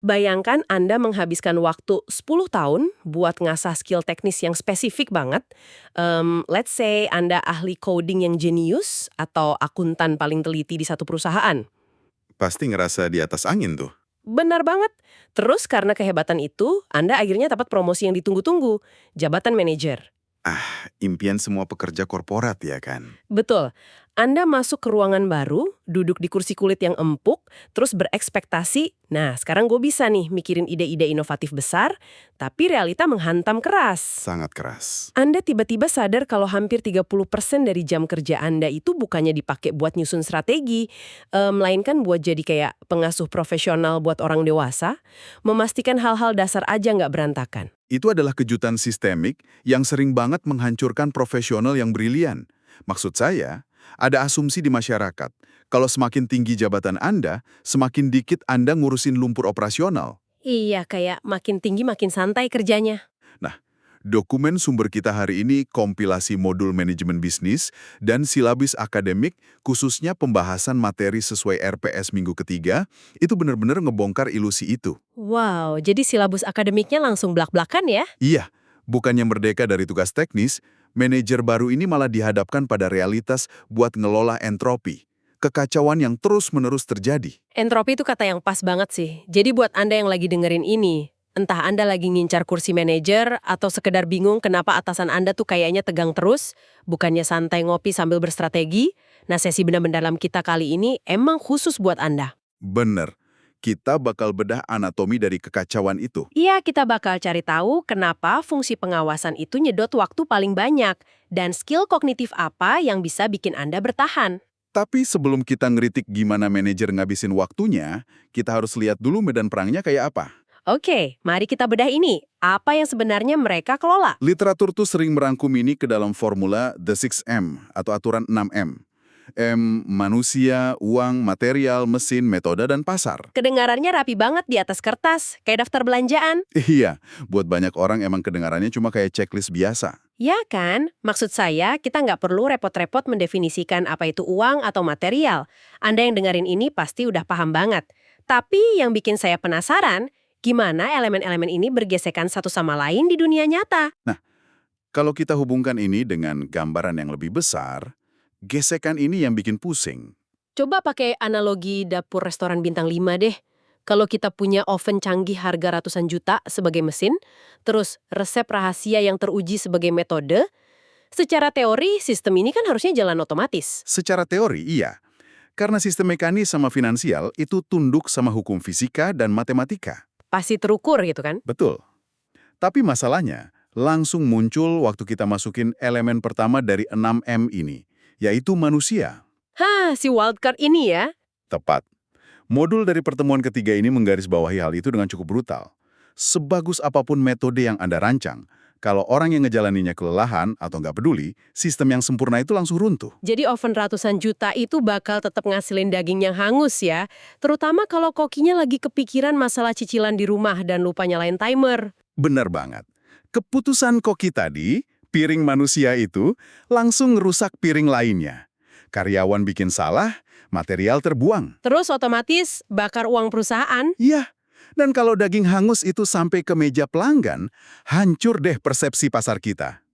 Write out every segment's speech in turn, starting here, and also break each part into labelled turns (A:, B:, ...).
A: Bayangkan Anda menghabiskan waktu 10 tahun buat ngasah skill teknis yang spesifik banget. Let's say Anda ahli coding yang jenius atau akuntan paling teliti di satu perusahaan.
B: Pasti ngerasa di atas angin tuh.
A: Benar banget. Terus karena kehebatan itu, Anda akhirnya dapat promosi yang ditunggu-tunggu, jabatan manajer.
B: Impian semua pekerja korporat ya kan?
A: Betul. Anda masuk ke ruangan baru, duduk di kursi kulit yang empuk, terus berekspektasi, nah sekarang gue bisa nih mikirin ide-ide inovatif besar, tapi realita menghantam keras.
B: Sangat keras.
A: Anda tiba-tiba sadar kalau hampir 30% dari jam kerja Anda itu bukannya dipakai buat nyusun strategi, melainkan buat jadi kayak pengasuh profesional buat orang dewasa, memastikan hal-hal dasar aja nggak berantakan.
B: Itu adalah kejutan sistemik yang sering banget menghancurkan profesional yang brilian. Maksud saya, ada asumsi di masyarakat, kalau semakin tinggi jabatan Anda, semakin dikit Anda ngurusin lumpur operasional.
A: Iya, kayak makin tinggi makin santai kerjanya.
B: Nah, dokumen sumber kita hari ini kompilasi modul manajemen bisnis dan silabus akademik, khususnya pembahasan materi sesuai RPS minggu ketiga, itu benar-benar ngebongkar ilusi itu.
A: Wow, jadi silabus akademiknya langsung blak-blakan ya?
B: Iya, bukannya merdeka dari tugas teknis, manajer baru ini malah dihadapkan pada realitas buat ngelola entropi. Kekacauan yang terus-menerus terjadi.
A: Entropi itu kata yang pas banget sih. Jadi buat Anda yang lagi dengerin ini, entah Anda lagi ngincar kursi manajer atau sekedar bingung kenapa atasan Anda tuh kayaknya tegang terus, bukannya santai ngopi sambil berstrategi, nah sesi benar-benar dalam kita kali ini emang khusus buat Anda.
B: Bener, kita bakal bedah anatomi dari kekacauan itu.
A: Iya, kita bakal cari tahu kenapa fungsi pengawasan itu nyedot waktu paling banyak dan skill kognitif apa yang bisa bikin Anda bertahan.
B: Tapi sebelum kita ngeritik gimana manajer ngabisin waktunya, kita harus lihat dulu medan perangnya kayak apa.
A: Oke, mari kita bedah ini. Apa yang sebenarnya mereka kelola?
B: Literatur tuh sering merangkum ini ke dalam formula The 6M atau aturan 6M. M, manusia, uang, material, mesin, metode, dan pasar.
A: Kedengarannya rapi banget di atas kertas, kayak daftar belanjaan.
B: Iya, buat banyak orang emang kedengarannya cuma kayak checklist biasa.
A: Ya kan? Maksud saya, kita nggak perlu repot-repot mendefinisikan apa itu uang atau material. Anda yang dengerin ini pasti udah paham banget. Tapi yang bikin saya penasaran, gimana elemen-elemen ini bergesekan satu sama lain di dunia nyata?
B: Kalau kita hubungkan ini dengan gambaran yang lebih besar, gesekan ini yang bikin pusing.
A: Coba pakai analogi dapur restoran bintang 5 deh. Kalau kita punya oven canggih harga ratusan juta sebagai mesin, terus resep rahasia yang teruji sebagai metode, secara teori sistem ini kan harusnya jalan otomatis.
B: Secara teori, iya. Karena sistem mekanis sama finansial itu tunduk sama hukum fisika dan matematika.
A: Pasti terukur gitu kan?
B: Betul. Tapi masalahnya langsung muncul waktu kita masukin elemen pertama dari 6M ini, yaitu manusia.
A: Hah, si wildcard ini ya?
B: Tepat. Modul dari pertemuan ketiga ini menggarisbawahi hal itu dengan cukup brutal. Sebagus apapun metode yang Anda rancang, kalau orang yang ngejalaninya kelelahan atau nggak peduli, sistem yang sempurna itu langsung runtuh.
A: Jadi oven ratusan juta itu bakal tetap ngasilin daging yang hangus ya. Terutama kalau kokinya lagi kepikiran masalah cicilan di rumah dan lupa nyalain timer.
B: Benar banget. Keputusan koki tadi, piring manusia itu, langsung ngerusak piring lainnya. Karyawan bikin salah, material terbuang.
A: Terus otomatis bakar uang perusahaan.
B: Iya, dan kalau daging hangus itu sampai ke meja pelanggan, hancur deh persepsi pasar kita.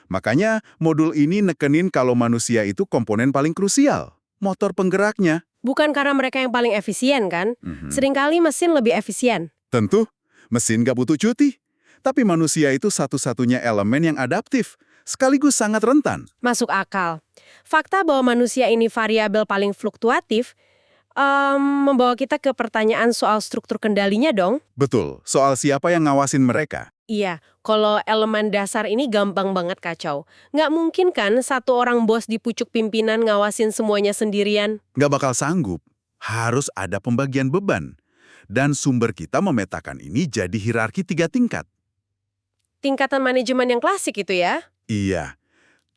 B: Makanya modul ini nekenin kalau manusia itu komponen paling krusial, motor penggeraknya.
A: Bukan karena mereka yang paling efisien kan? Seringkali mesin lebih efisien.
B: Tentu, mesin gak butuh cuti. Tapi manusia itu satu-satunya elemen yang adaptif, sekaligus sangat rentan.
A: Masuk akal. Fakta bahwa manusia ini variabel paling fluktuatif membawa kita ke pertanyaan soal struktur kendalinya dong.
B: Betul, soal siapa yang ngawasin mereka.
A: Iya, kalau elemen dasar ini gampang banget kacau. Nggak mungkin kan satu orang bos di pucuk pimpinan ngawasin semuanya sendirian?
B: Nggak bakal sanggup. Harus ada pembagian beban. Dan sumber kita memetakan ini jadi hierarki 3 tingkat.
A: Tingkatan manajemen yang klasik itu ya?
B: Iya,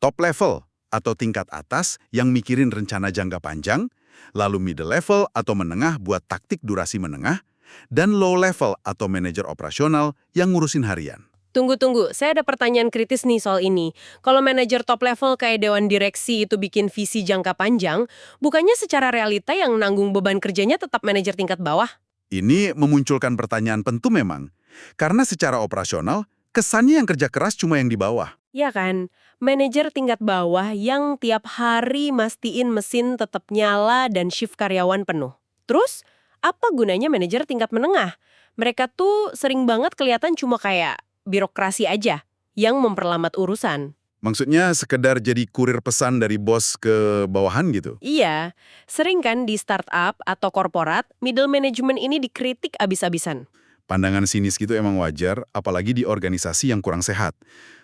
B: top level atau tingkat atas yang mikirin rencana jangka panjang, lalu middle level atau menengah buat taktik durasi menengah, dan low level atau manajer operasional yang ngurusin harian.
A: Tunggu, saya ada pertanyaan kritis nih soal ini. Kalau manajer top level kayak dewan direksi itu bikin visi jangka panjang, bukannya secara realita yang nanggung beban kerjanya tetap manajer tingkat bawah?
B: Ini memunculkan pertanyaan penting memang. Karena secara operasional, kesannya yang kerja keras cuma yang di bawah.
A: Ya kan, manajer tingkat bawah yang tiap hari mastiin mesin tetap nyala dan shift karyawan penuh. Terus, apa gunanya manajer tingkat menengah? Mereka tuh sering banget kelihatan cuma kayak birokrasi aja yang memperlambat urusan.
B: Maksudnya sekedar jadi kurir pesan dari bos ke bawahan gitu.
A: Iya, sering kan di startup atau korporat, middle management ini dikritik abis-abisan.
B: Pandangan sinis gitu emang wajar, apalagi di organisasi yang kurang sehat.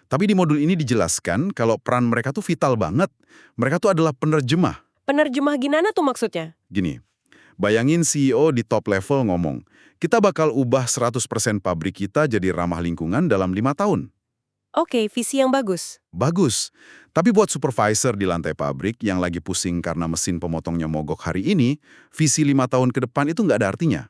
B: Tapi di modul ini dijelaskan kalau peran mereka tuh vital banget. Mereka tuh adalah penerjemah.
A: Penerjemah gimana tuh maksudnya?
B: Gini, bayangin CEO di top level ngomong, kita bakal ubah 100% pabrik kita jadi ramah lingkungan dalam 5 tahun.
A: Oke, visi yang bagus.
B: Bagus. Tapi buat supervisor di lantai pabrik yang lagi pusing karena mesin pemotongnya mogok hari ini, visi 5 tahun ke depan itu nggak ada artinya.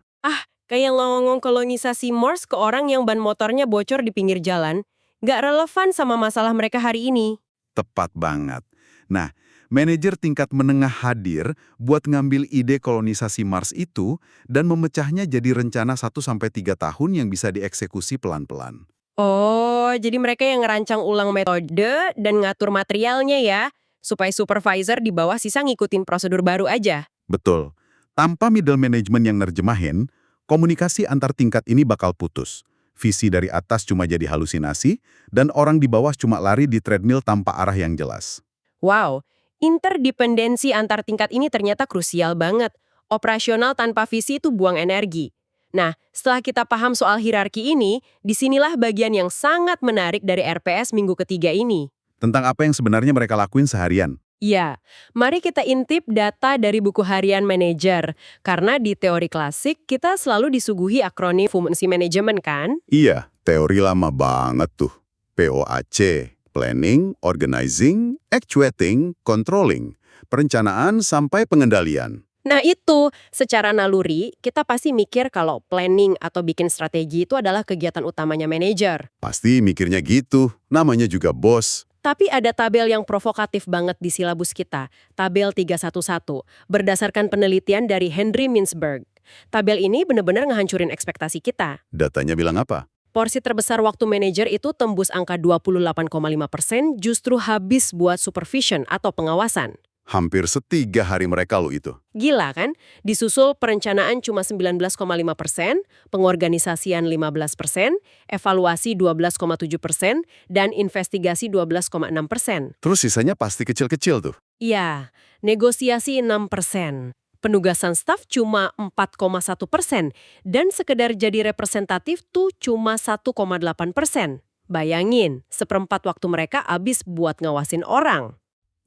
A: Kayak ngomong kolonisasi Mars ke orang yang ban motornya bocor di pinggir jalan, nggak relevan sama masalah mereka hari ini.
B: Tepat banget. Nah, manajer tingkat menengah hadir buat ngambil ide kolonisasi Mars itu dan memecahnya jadi rencana 1-3 tahun yang bisa dieksekusi pelan-pelan.
A: Oh, jadi mereka yang ngerancang ulang metode dan ngatur materialnya ya, supaya supervisor di bawah sisa ngikutin prosedur baru aja.
B: Betul. Tanpa middle management yang nerjemahin, komunikasi antar tingkat ini bakal putus. Visi dari atas cuma jadi halusinasi, dan orang di bawah cuma lari di treadmill tanpa arah yang jelas.
A: Wow, interdependensi antar tingkat ini ternyata krusial banget. Operasional tanpa visi itu buang energi. Nah, setelah kita paham soal hierarki ini, disinilah bagian yang sangat menarik dari RPS minggu ketiga ini.
B: Tentang apa yang sebenarnya mereka lakuin seharian.
A: Ya, mari kita intip data dari buku harian manajer. Karena di teori klasik, kita selalu disuguhi akronim fungsi manajemen kan?
B: Iya, teori lama banget tuh. POAC, Planning, Organizing, Actuating, Controlling, perencanaan sampai pengendalian.
A: Nah itu, secara naluri, kita pasti mikir kalau planning atau bikin strategi itu adalah kegiatan utamanya manajer.
B: Pasti mikirnya gitu, namanya juga bos.
A: Tapi ada tabel yang provokatif banget di silabus kita, tabel 311, berdasarkan penelitian dari Henry Mintzberg. Tabel ini benar-benar ngehancurin ekspektasi kita.
B: Datanya bilang apa?
A: Porsi terbesar waktu manajer itu tembus angka 28,5% justru habis buat supervision atau pengawasan.
B: Hampir 1/3 hari mereka lo itu.
A: Gila kan? Disusul perencanaan cuma 19,5%, pengorganisasian 15%, evaluasi 12,7%, dan investigasi 12,6%.
B: Terus sisanya pasti kecil-kecil tuh.
A: Iya, negosiasi 6%. Penugasan staf cuma 4,1%, dan sekedar jadi representatif tuh cuma 1,8%. Bayangin, seperempat waktu mereka habis buat ngawasin orang.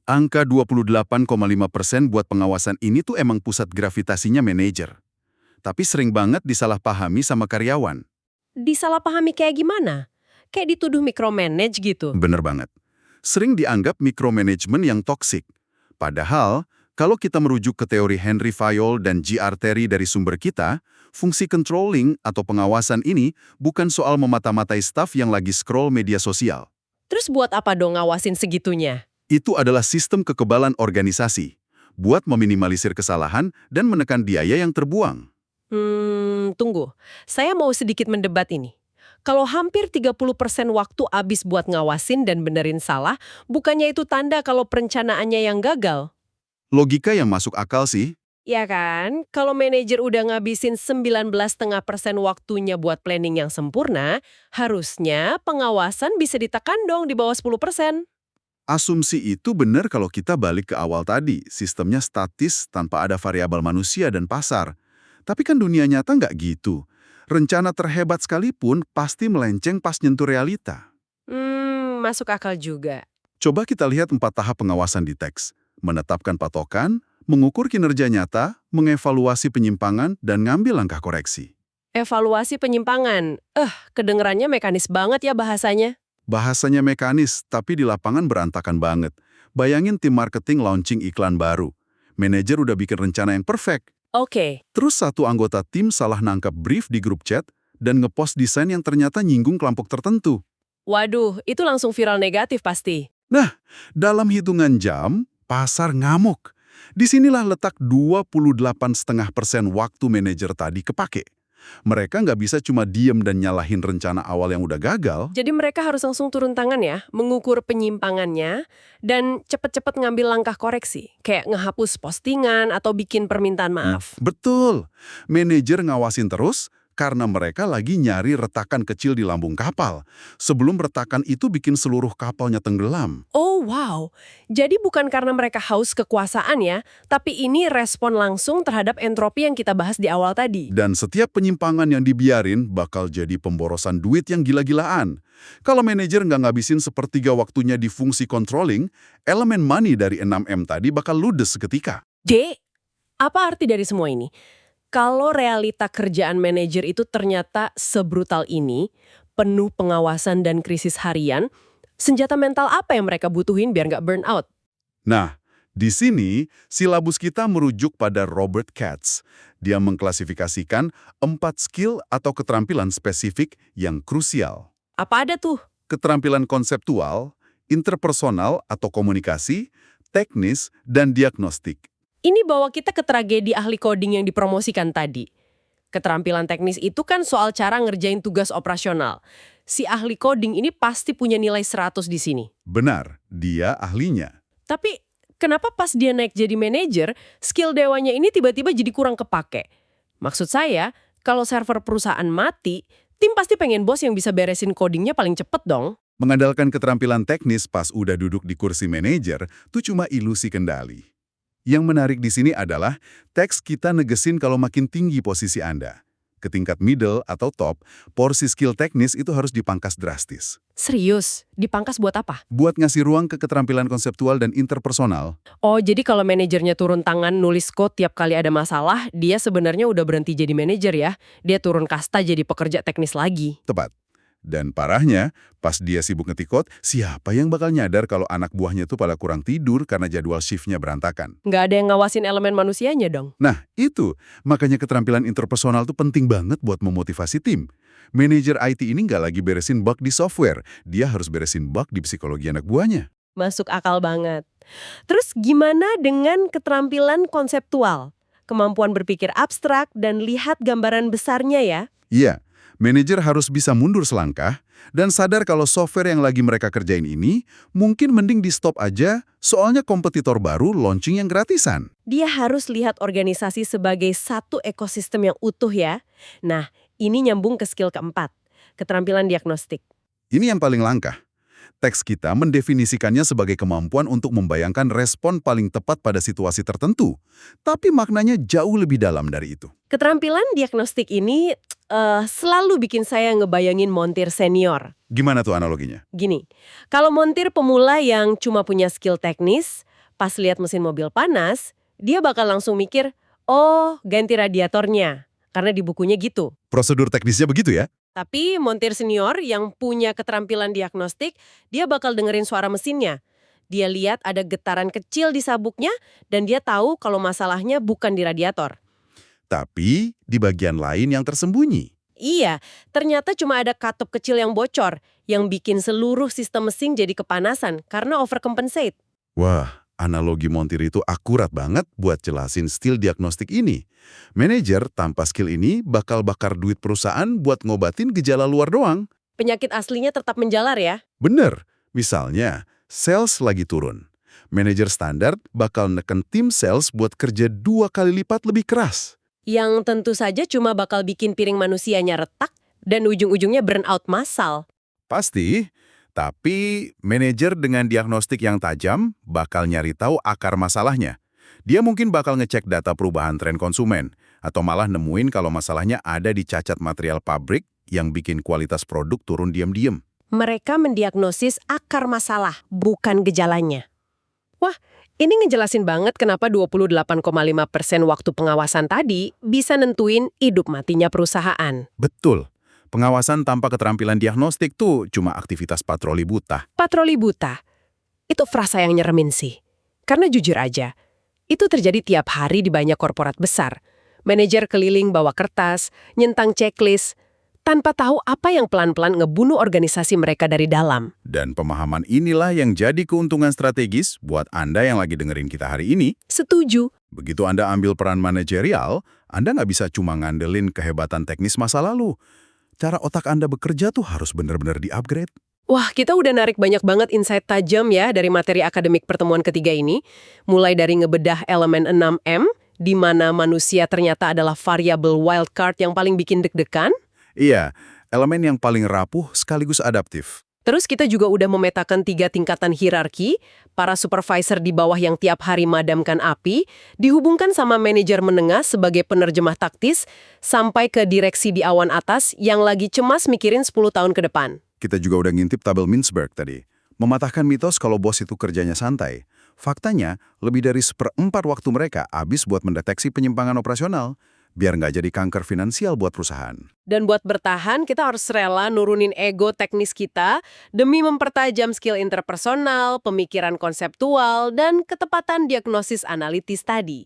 B: Angka 28,5% buat pengawasan ini tuh emang pusat gravitasinya manajer. Tapi sering banget disalahpahami sama karyawan.
A: Disalahpahami kayak gimana? Kayak dituduh micromanage gitu.
B: Bener banget. Sering dianggap micromanagement yang toksik. Padahal, kalau kita merujuk ke teori Henry Fayol dan G.R. Terry dari sumber kita, fungsi controlling atau pengawasan ini bukan soal memata-matai staf yang lagi scroll media sosial.
A: Terus buat apa dong ngawasin segitunya?
B: Itu adalah sistem kekebalan organisasi, buat meminimalisir kesalahan dan menekan biaya yang terbuang.
A: Tunggu. Saya mau sedikit mendebat ini. Kalau hampir 30% waktu habis buat ngawasin dan benerin salah, bukannya itu tanda kalau perencanaannya yang gagal?
B: Logika yang masuk akal sih.
A: Ya kan? Kalau manajer udah ngabisin 19,5% waktunya buat planning yang sempurna, harusnya pengawasan bisa ditekan dong di bawah 10%.
B: Asumsi itu benar kalau kita balik ke awal tadi, sistemnya statis tanpa ada variabel manusia dan pasar. Tapi kan dunia nyata nggak gitu. Rencana terhebat sekalipun pasti melenceng pas nyentuh realita.
A: Masuk akal juga.
B: Coba kita lihat 4 tahap pengawasan di teks. Menetapkan patokan, mengukur kinerja nyata, mengevaluasi penyimpangan, dan ngambil langkah koreksi.
A: Evaluasi penyimpangan. Kedengerannya mekanis banget ya bahasanya.
B: Bahasanya mekanis, tapi di lapangan berantakan banget. Bayangin tim marketing launching iklan baru. Manajer udah bikin rencana yang perfect.
A: Oke.
B: Terus satu anggota tim salah nangkap brief di grup chat dan ngepost desain yang ternyata nyinggung kelompok tertentu.
A: Waduh, itu langsung viral negatif pasti.
B: Nah, dalam hitungan jam, pasar ngamuk. Disinilah letak 28,5% waktu manajer tadi kepake. Mereka nggak bisa cuma diem dan nyalahin rencana awal yang udah gagal.
A: Jadi mereka harus langsung turun tangan ya, mengukur penyimpangannya, dan cepet-cepet ngambil langkah koreksi. Kayak ngehapus postingan atau bikin permintaan maaf.
B: Betul. Manajer ngawasin terus karena mereka lagi nyari retakan kecil di lambung kapal. Sebelum retakan itu bikin seluruh kapalnya tenggelam.
A: Oh wow, jadi bukan karena mereka haus kekuasaan ya, tapi ini respon langsung terhadap entropi yang kita bahas di awal tadi.
B: Dan setiap penyimpangan yang dibiarin bakal jadi pemborosan duit yang gila-gilaan. Kalau manajer nggak ngabisin sepertiga waktunya di fungsi controlling, elemen money dari 6M tadi bakal ludes seketika.
A: D, apa arti dari semua ini? Kalau realita kerjaan manajer itu ternyata sebrutal ini, penuh pengawasan dan krisis harian, senjata mental apa yang mereka butuhin biar nggak burn out?
B: Nah, di sini silabus kita merujuk pada Robert Katz. Dia mengklasifikasikan 4 skill atau keterampilan spesifik yang krusial.
A: Apa ada tuh?
B: Keterampilan konseptual, interpersonal atau komunikasi, teknis, dan diagnostik.
A: Ini bawa kita ke tragedi ahli coding yang dipromosikan tadi. Keterampilan teknis itu kan soal cara ngerjain tugas operasional. Si ahli coding ini pasti punya nilai 100 di sini.
B: Benar, dia ahlinya.
A: Tapi kenapa pas dia naik jadi manajer, skill dewanya ini tiba-tiba jadi kurang kepake? Maksud saya, kalau server perusahaan mati, tim pasti pengen bos yang bisa beresin codingnya paling cepet dong.
B: Mengandalkan keterampilan teknis pas udah duduk di kursi manajer, tuh cuma ilusi kendali. Yang menarik di sini adalah teks kita negesin kalau makin tinggi posisi Anda. Ke tingkat middle atau top, porsi skill teknis itu harus dipangkas drastis.
A: Serius? Dipangkas buat apa?
B: Buat ngasih ruang ke keterampilan konseptual dan interpersonal.
A: Oh, jadi kalau manajernya turun tangan nulis code tiap kali ada masalah, dia sebenarnya udah berhenti jadi manajer ya. Dia turun kasta jadi pekerja teknis lagi.
B: Tepat. Dan parahnya, pas dia sibuk ngetik code, siapa yang bakal nyadar kalau anak buahnya tuh pada kurang tidur karena jadwal shiftnya berantakan?
A: Nggak ada yang ngawasin elemen manusianya dong.
B: Nah, itu. Makanya keterampilan interpersonal tuh penting banget buat memotivasi tim. Manajer IT ini nggak lagi beresin bug di software, dia harus beresin bug di psikologi anak buahnya.
A: Masuk akal banget. Terus gimana dengan keterampilan konseptual? Kemampuan berpikir abstrak dan lihat gambaran besarnya ya?
B: Iya, manajer harus bisa mundur selangkah dan sadar kalau software yang lagi mereka kerjain ini mungkin mending di-stop aja, soalnya kompetitor baru launching yang gratisan.
A: Dia harus lihat organisasi sebagai satu ekosistem yang utuh ya. Nah, ini nyambung ke skill keempat, keterampilan diagnostik.
B: Ini yang paling langka. Teks kita mendefinisikannya sebagai kemampuan untuk membayangkan respon paling tepat pada situasi tertentu. Tapi maknanya jauh lebih dalam dari itu.
A: Keterampilan diagnostik ini selalu bikin saya ngebayangin montir senior.
B: Gimana tuh analoginya?
A: Gini, kalau montir pemula yang cuma punya skill teknis, pas lihat mesin mobil panas, dia bakal langsung mikir, oh ganti radiatornya. Karena di bukunya gitu.
B: Prosedur teknisnya begitu ya?
A: Tapi montir senior yang punya keterampilan diagnostik, dia bakal dengerin suara mesinnya. Dia lihat ada getaran kecil di sabuknya, dan dia tahu kalau masalahnya bukan di radiator.
B: Tapi di bagian lain yang tersembunyi.
A: Iya, ternyata cuma ada katup kecil yang bocor, yang bikin seluruh sistem mesin jadi kepanasan karena overcompensate.
B: Wah, analogi montir itu akurat banget buat jelasin skill diagnostik ini. Manajer tanpa skill ini bakal bakar duit perusahaan buat ngobatin gejala luar doang.
A: Penyakit aslinya tetap menjalar ya.
B: Bener, misalnya sales lagi turun. Manajer standar bakal neken tim sales buat kerja 2 kali lipat lebih keras.
A: Yang tentu saja cuma bakal bikin piring manusianya retak dan ujung-ujungnya burnout massal.
B: Pasti, tapi manajer dengan diagnostik yang tajam bakal nyari tahu akar masalahnya. Dia mungkin bakal ngecek data perubahan tren konsumen, atau malah nemuin kalau masalahnya ada di cacat material pabrik yang bikin kualitas produk turun diam-diam.
A: Mereka mendiagnosis akar masalah, bukan gejalanya. Wah, ini ngejelasin banget kenapa 28,5% waktu pengawasan tadi bisa nentuin hidup matinya perusahaan.
B: Betul. Pengawasan tanpa keterampilan diagnostik tuh cuma aktivitas patroli buta.
A: Patroli buta. Itu frasa yang nyeremin sih. Karena jujur aja, itu terjadi tiap hari di banyak korporat besar. Manajer keliling bawa kertas, nyentang checklist, tanpa tahu apa yang pelan-pelan ngebunuh organisasi mereka dari dalam.
B: Dan pemahaman inilah yang jadi keuntungan strategis buat Anda yang lagi dengerin kita hari ini.
A: Setuju.
B: Begitu Anda ambil peran manajerial, Anda nggak bisa cuma ngandelin kehebatan teknis masa lalu. Cara otak Anda bekerja tuh harus benar-benar di-upgrade.
A: Wah, kita udah narik banyak banget insight tajam ya dari materi akademik pertemuan ketiga ini. Mulai dari ngebedah elemen 6M, di mana manusia ternyata adalah variabel wildcard yang paling bikin deg-degan.
B: Iya, elemen yang paling rapuh sekaligus adaptif.
A: Terus kita juga udah memetakan 3 tingkatan hierarki, para supervisor di bawah yang tiap hari madamkan api, dihubungkan sama manajer menengah sebagai penerjemah taktis, sampai ke direksi di awan atas yang lagi cemas mikirin 10 tahun ke depan.
B: Kita juga udah ngintip tabel Mintzberg tadi. Mematahkan mitos kalau bos itu kerjanya santai. Faktanya, lebih dari 1/4 waktu mereka habis buat mendeteksi penyimpangan operasional, biar nggak jadi kanker finansial buat perusahaan.
A: Dan buat bertahan, kita harus rela nurunin ego teknis kita demi mempertajam skill interpersonal, pemikiran konseptual, dan ketepatan diagnosis analitis tadi.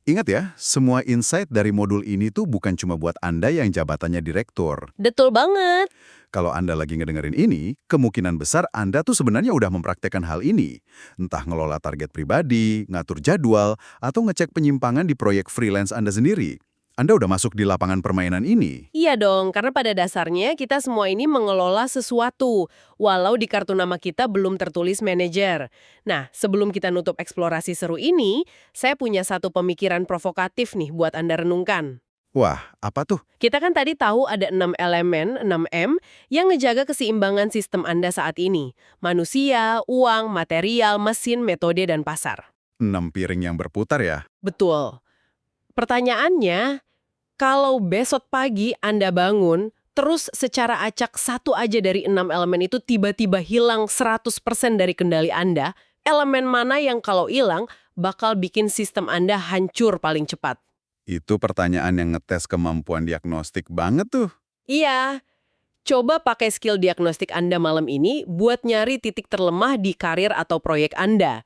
B: Ingat ya, semua insight dari modul ini tuh bukan cuma buat Anda yang jabatannya direktur.
A: Betul banget.
B: Kalau Anda lagi ngedengerin ini, kemungkinan besar Anda tuh sebenarnya udah mempraktekkan hal ini. Entah ngelola target pribadi, ngatur jadwal, atau ngecek penyimpangan di proyek freelance Anda sendiri. Anda udah masuk di lapangan permainan ini.
A: Iya dong, karena pada dasarnya kita semua ini mengelola sesuatu, walau di kartu nama kita belum tertulis manajer. Nah, sebelum kita nutup eksplorasi seru ini, saya punya satu pemikiran provokatif nih buat Anda renungkan.
B: Wah, apa tuh?
A: Kita kan tadi tahu ada 6 elemen, 6M, yang ngejaga keseimbangan sistem Anda saat ini. Manusia, uang, material, mesin, metode, dan pasar.
B: 6 piring yang berputar ya?
A: Betul. Pertanyaannya, kalau besok pagi Anda bangun, terus secara acak satu aja dari 6 elemen itu tiba-tiba hilang 100% dari kendali Anda, elemen mana yang kalau hilang bakal bikin sistem Anda hancur paling cepat?
B: Itu pertanyaan yang ngetes kemampuan diagnostik banget tuh.
A: Iya, coba pakai skill diagnostik Anda malam ini buat nyari titik terlemah di karir atau proyek Anda.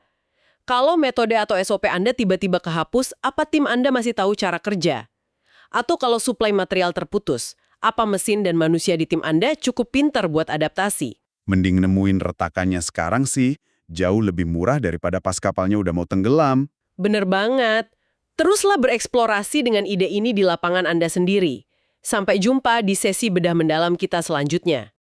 A: Kalau metode atau SOP Anda tiba-tiba kehapus, apa tim Anda masih tahu cara kerja? Atau kalau suplai material terputus, apa mesin dan manusia di tim Anda cukup pintar buat adaptasi?
B: Mending nemuin retakannya sekarang sih, jauh lebih murah daripada pas kapalnya udah mau tenggelam.
A: Bener banget. Teruslah bereksplorasi dengan ide ini di lapangan Anda sendiri. Sampai jumpa di sesi bedah mendalam kita selanjutnya.